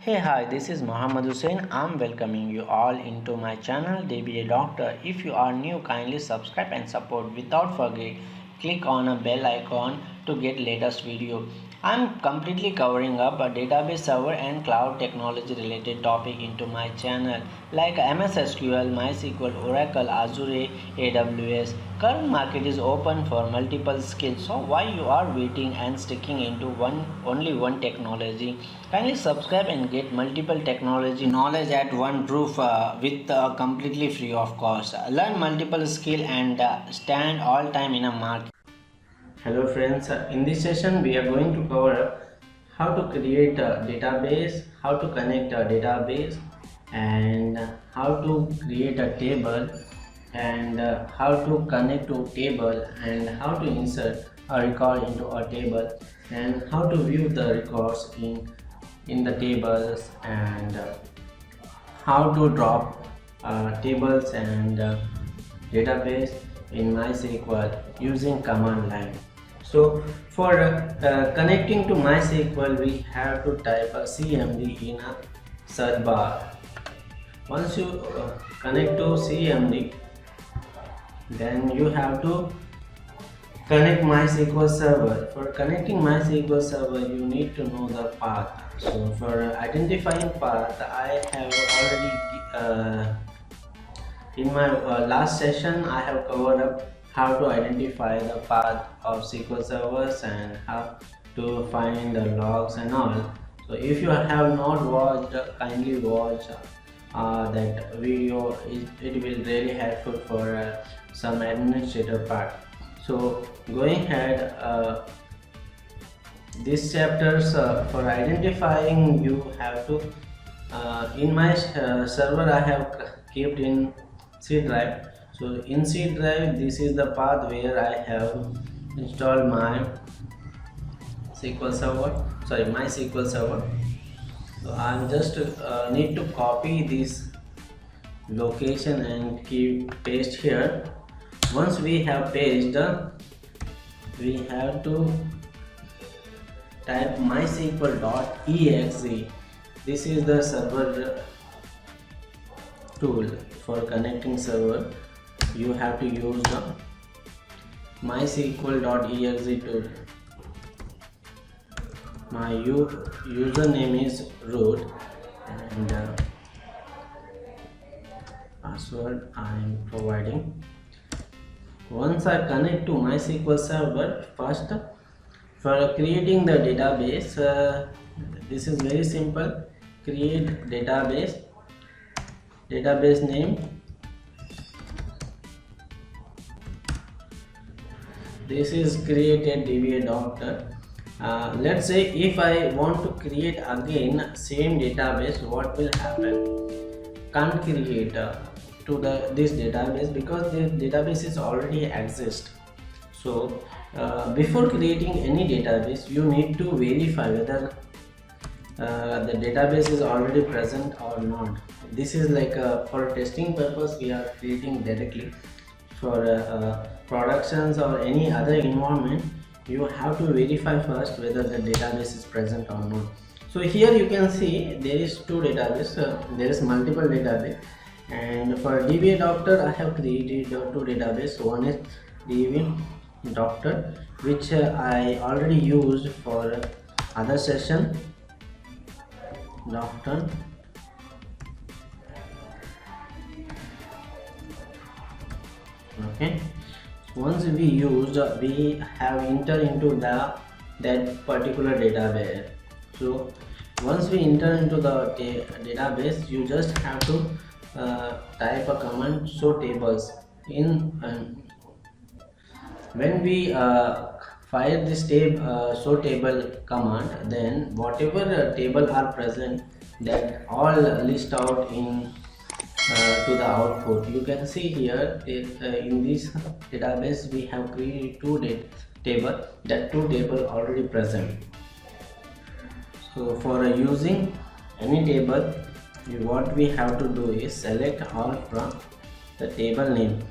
Hey, hi, this is Muhammad Hussein. I'm welcoming you all into my channel DBA Doctor. If you are new, kindly subscribe and support. Without forget, click on a bell icon to get latest video. I'm completely covering up a database server and cloud technology related topic into my channel like MS SQL, MySQL, Oracle, Azure, AWS. Current market is open for multiple skills. So why you are waiting and sticking into only one technology? Kindly subscribe and get multiple technology knowledge at one roof with completely free of cost. Learn multiple skill and stand all time in a market. Hello friends, in this session we are going to cover how to create a database, how to connect a database, and how to create a table, and how to connect to table, and how to insert a record into a table, and how to view the records in the tables, and how to drop tables and database in MySQL using command line. So for connecting to MySQL, we have to type a CMD in a search bar. Once you connect to CMD, then you have to connect MySQL server. For connecting MySQL server, you need to know the path. So for identifying path, I have already in my last session I have covered up how to identify the path of SQL servers and how to find the logs and all. So if you have not watched, kindly watch that video. It will really helpful for some administrator part. So going ahead, these chapters for identifying, you have to in my server I have kept in C drive. So in C drive, this is the path where I have installed my SQL server, sorry, my SQL server. So I'm just need to copy this location and keep paste here. Once we have pasted, we have to type mysql.exe. This is the server tool for connecting server. You have to use the mysql.exe tool. My username is root and password I am providing. Once I connect to MySQL server, first for creating the database, this is very simple. Create database name. This is created DBA Doctor. Let's say if I want to create again same database, what will happen? Can't create to this database because the database is already exist. So before creating any database, you need to verify whether the database is already present or not. This is like for testing purpose we are creating directly. For productions or any other environment, you have to verify first whether the database is present or not. So here you can see there is two database, there is multiple database, and for DBA Doctor I have created two database. One is DBA Doctor, which I already used for other session, Doctor. Okay, once we used, we have entered into that particular database. So once we enter into the database, you just have to type a command show tables in. When we fire this show table command, then whatever table are present, that all list out in to the output. You can see here in this database we have created two table, that two table already present. So for using any table, what we have to do is select all from the table name.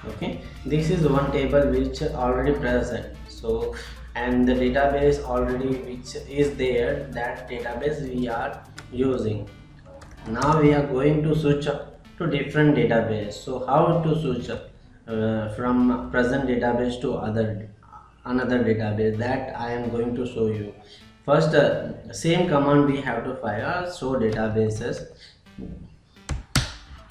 Okay, this is one table which already present. So and the database already which is there, that database we are using. Now we are going to switch to different database. So how to switch from present database to another database, that I am going to show you. First, same command we have to fire show databases.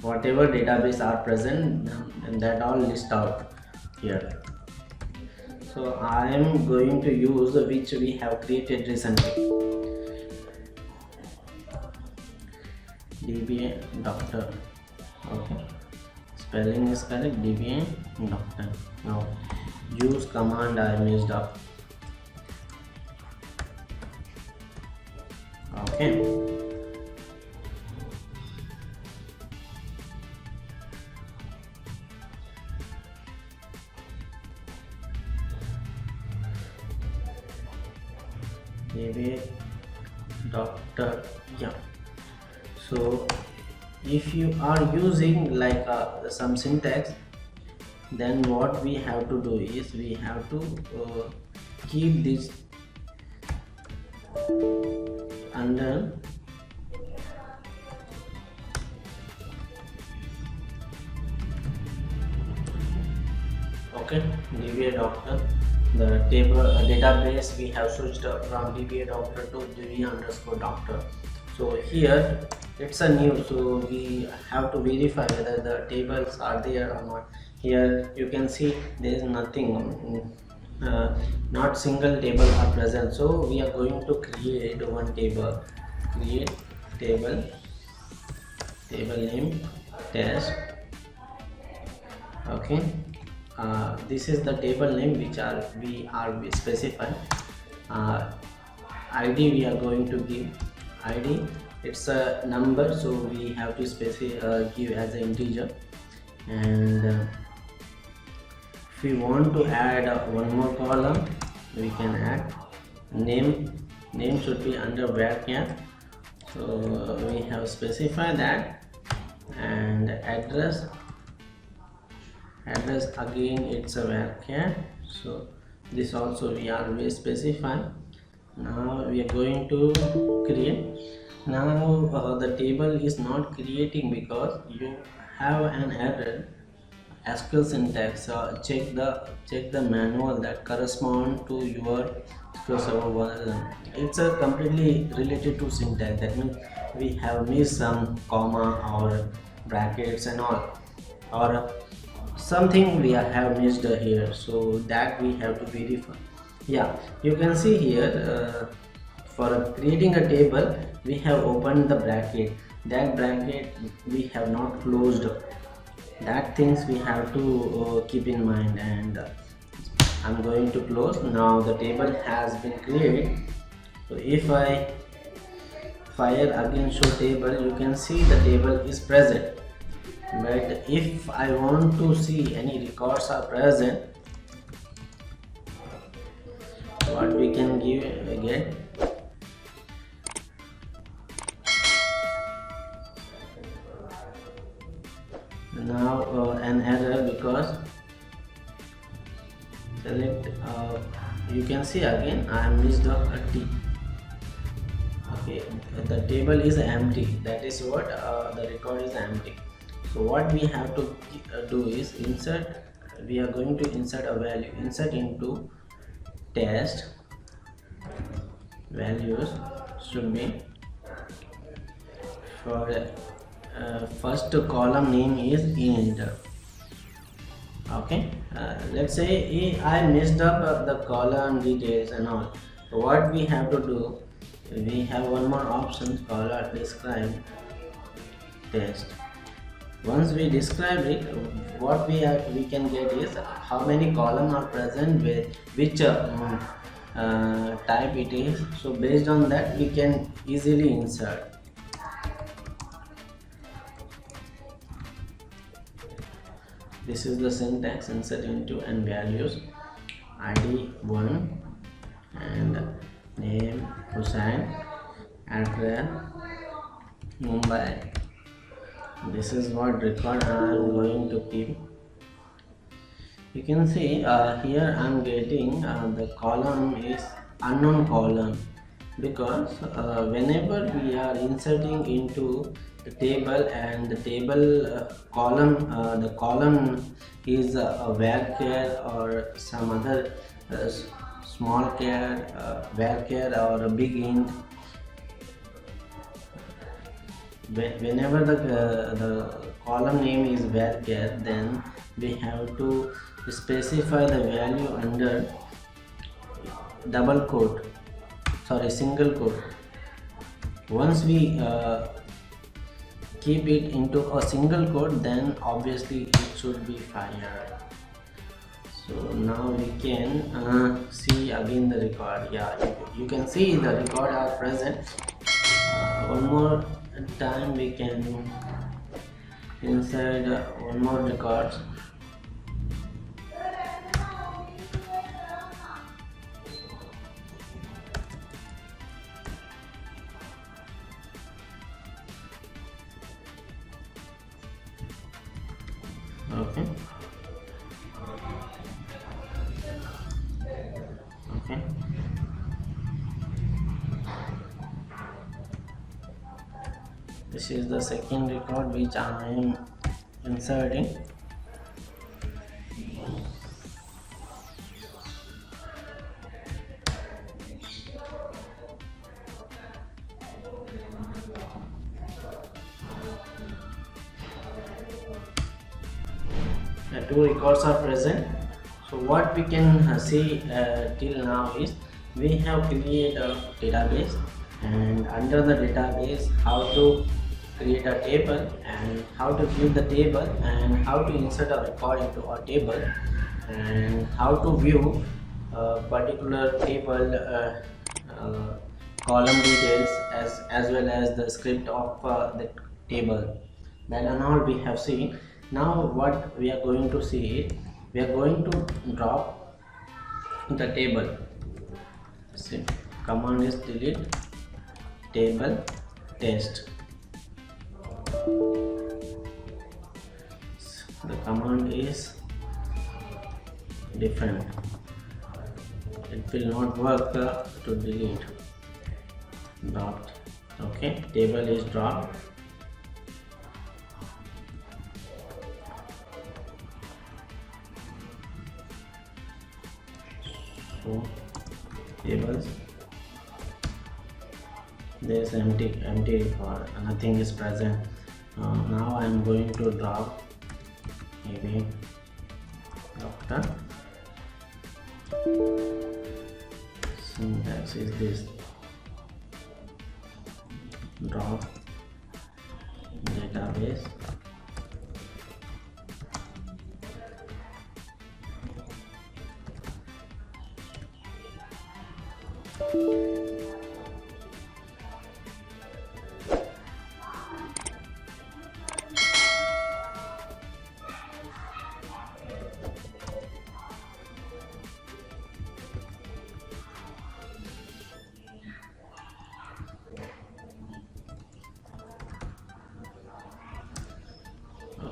Whatever database are present, and that all list out here. So I am going to use which we have created recently, DBA doctor. Okay, spelling is correct, DBA doctor. Now use command I messed up. Okay, DBA doctor. Yeah, so if you are using like some syntax, then what we have to do is we have to keep this under okay, DBA doctor. The table database we have switched from DBA doctor to DBA underscore doctor. So here it's a new, so we have to verify whether the tables are there or not. Here you can see there is nothing, not single table are present. So we are going to create one table. Create table name test. Okay, this is the table name which we are specifying. ID we are going to give ID, it's a number, so we have to give as an integer. And if we want to add one more column, we can add name should be under varchar, so we have specified that. And address again, it's a varchar, so this also we are specifying. Now we are going to create. Now the table is not creating because you have an error. SQL syntax, check the manual that correspond to your SQL Server version. It's completely related to syntax. That means we have missed some comma or brackets and all, or something we have missed here, so that we have to verify. Yeah, you can see here, for creating a table we have opened the bracket, that bracket we have not closed. That things we have to keep in mind, and I'm going to close. Now the table has been created. So if I fire again show table, you can see the table is present. But if I want to see any records are present, what we can give again, now an error because select, you can see again I am missed up a T. Okay, the table is empty, that is what the record is empty. So what we have to do is insert, we are going to insert a value, insert into test values should be for first column name is int. Okay, let's say I messed up the column details and all. So what we have to do, we have one more option called describe test. Once we describe it, what we can get is how many columns are present, with which type it is. So based on that we can easily insert. This is the syntax, insert into and values, ID 1 and name Hussain, address Mumbai. This is what record I am going to keep. You can see here I'm getting the column is unknown column, because whenever we are inserting into the table and the table column, the column is a varchar or some other small char, varchar or a big int. Whenever the column name is varchar, then we have to specify the value under double quote, sorry, single quote. Once we keep it into a single quote, then obviously it should be fire. So now we can see again the record. Yeah, you can see the record are present. One more time we can insert one more records. Okay. Okay. This is the second record which I am inserting. The two records are present. So what we can see till now is we have created a database, and under the database how to create a table and how to view the table and how to insert a record into a table and how to view a particular table column details as well as the script of the table. That and all we have seen. Now what we are going to see is we are going to drop the table. See, command is delete table test. The command is different. It will not work to delete. Dropped. Okay, table is dropped. So tables, there's empty record, nothing is present. Now I am going to drop maybe doctor. Syntax is this: drop database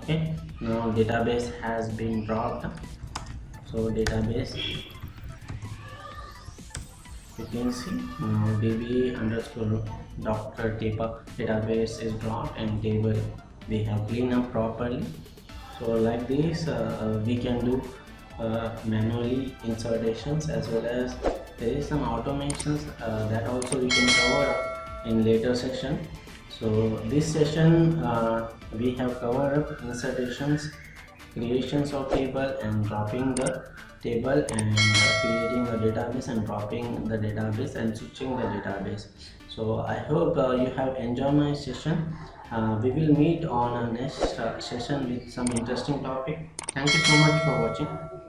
Okay, now database has been dropped. So database, you can see now db underscore doctor table database is dropped and table we have cleaned up properly. So like this we can do manually insertions, as well as there is some automations that also we can cover in later session. So this session we have covered up insertions, creations of table and dropping the table, and creating a database and dropping the database and switching the database. So I hope you have enjoyed my session. We will meet on a next session with some interesting topic. Thank you so much for watching.